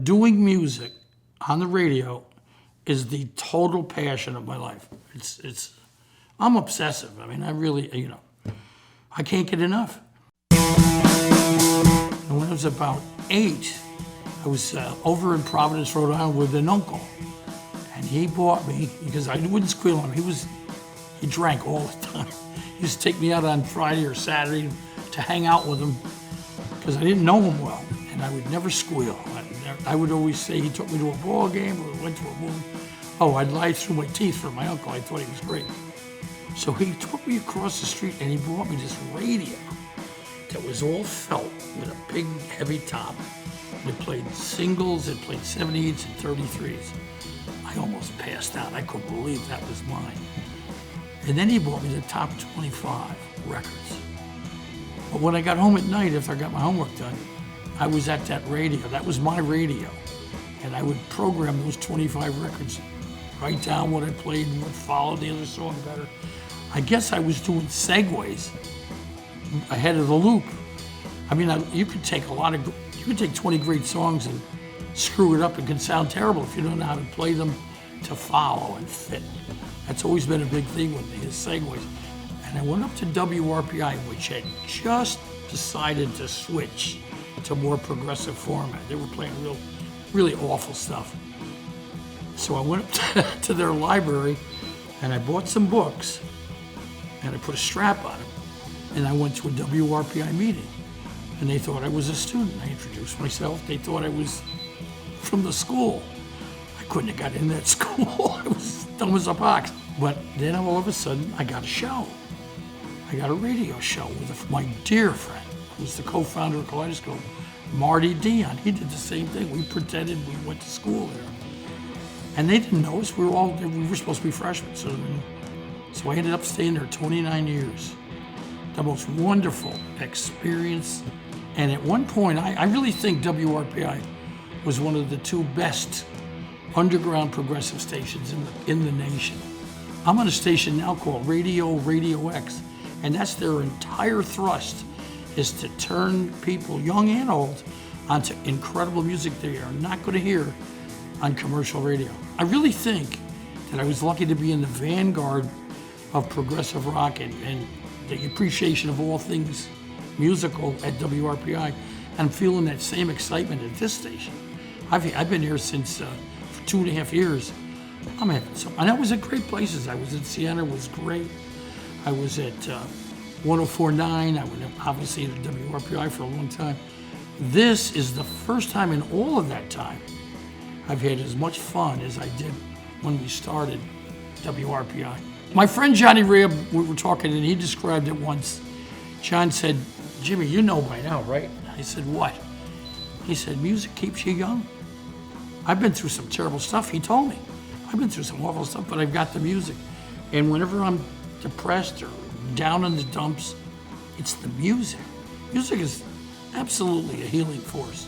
Doing music on the radio is the total passion of my life. I'm obsessive. I mean, I really, I can't get enough. And when I was about 8, I was over in Providence, Rhode Island with an uncle. And he bought me, because I wouldn't squeal on him, he drank all the time. He used to take me out on Friday or Saturday to hang out with him, because I didn't know him well, and I would never squeal. I would always say he took me to a ball game or went to a movie. Oh, I'd lie through my teeth for my uncle. I thought he was great. So he took me across the street and he bought me this radio that was all felt with a big, heavy top. And it played singles, it played 78s and 33s. I almost passed out. I couldn't believe that was mine. And then he bought me the top 25 records. But when I got home at night, after I got my homework done, I was at that radio. That was my radio. And I would program those 25 records, write down what I played and what followed the other song better. I guess I was doing segues ahead of the loop. I mean, you could take 20 great songs and screw it up. It can sound terrible if you don't know how to play them to follow and fit. That's always been a big thing with me, is segues. And I went up to WRPI, which had just decided to switch to more progressive format. They were playing really awful stuff. So I went up to their library and I bought some books and I put a strap on them. And I went to a WRPI meeting and they thought I was a student. I introduced myself. They thought I was from the school. I couldn't have got in that school. I was dumb as a box. But then all of a sudden I got a show. I got a radio show with my dear friend, who's the co-founder of Kaleidoscope, Marty Dion. He did the same thing. We pretended we went to school there. And they didn't know us. We were supposed to be freshmen. So I ended up staying there 29 years. The most wonderful experience. And at one point, I really think WRPI was one of the 2 best underground progressive stations in the nation. I'm on a station now called Radio X, and that's their entire thrust, is to turn people, young and old, onto incredible music they are not going to hear on commercial radio. I really think that I was lucky to be in the vanguard of progressive rock and the appreciation of all things musical at WRPI. I'm feeling that same excitement at this station. I've been here since for 2.5 years. I'm having some, and I was at great places. I was at Siena, it was great. I was at 104.9. I was obviously at WRPI for a long time. This is the first time in all of that time I've had as much fun as I did when we started WRPI. My friend Johnny Rhea, we were talking and he described it once. John said, "Jimmy, you know by now, right?" I said, "What?" He said, "Music keeps you young." I've been through some terrible stuff, he told me. I've been through some awful stuff, but I've got the music. And whenever I'm depressed or down in the dumps, it's the music. Music is absolutely a healing force.